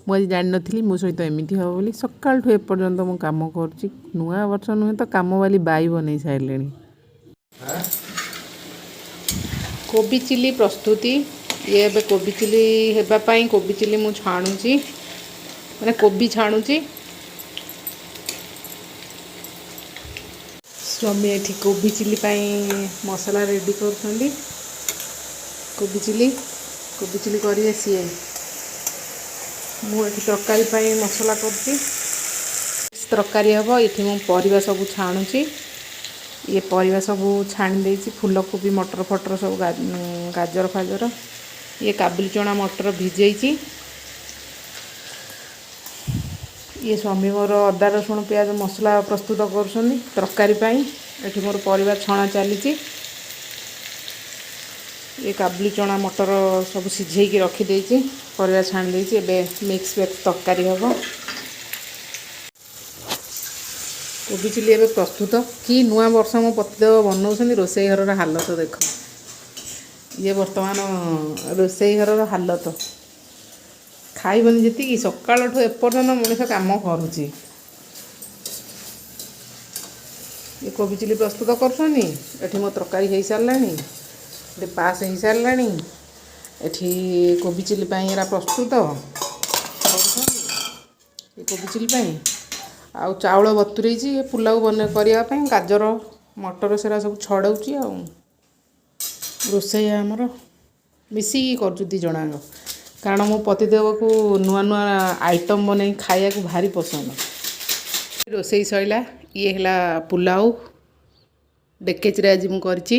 मुझे जान नी मो सहित एमती हम बोली सकाळठू एपर्यंत मु काम करुच्ची नुआ वर्ष नुहे तो काम वाली बाई बन सारे। कोबी चिली प्रस्तुति ये एबे कोबी चिली हेबापाई कोबी चिली मु छाणुची मैंने कोबी छाणुची। स्वामी एठी कोबी चिली पाई मसला रेडी कर कोबी चिली करिए सीए मुझे तरकारी पाई मसला कर तरकारी हम ये मु परिवा सब छाणुची। ये परिवा सब छाणी देछि फूलकोबी मटर फटर सब गाजर फाजर ये काबुली चना मटर भिजेची। ये स्वामी मोर अदा रसुण प्याज मसला प्रस्तुत कर तरकारी पाई एठी मोर परिवा छणा चली। ये काबुली चना मटर सब सिझेकी रखिदे परिवा छाणी देछि एबे मिक्स तरकारी हम। कोबी चिली एबे प्रस्तुत कि नुआ वर्ष मो पतिदेव बनाऊँ रोसई घर हालत देख ये बर्तमान रोसई घर हालत खाइबनी जी सकाळठू एपर्यंत मनीष काम करुच्ची। ये कोबी चिली प्रस्तुत कर मो तरकारी हो सारे पास हो सारे एठी कोबी चिली एरा प्रस्तुत ये कोबी चिली आउ चाउल बतुरे पुलाव बन करने गाजर मटर सेरा सब छड़ाऊँगी आ रोसई आमर मिसिकी कर दी जन कारण मो पतिदेव को नुआ नुआ आइटम बन खाया को भारी पसंद। रोसई सैला ये है पुलाव डेकेच आज मुझे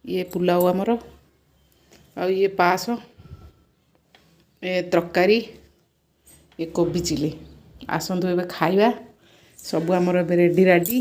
ये पुलाव आमर आ ये पास ये तरकारी ये कोबी चिली आसतु ए खाइबा सब आमर रेडी राडी।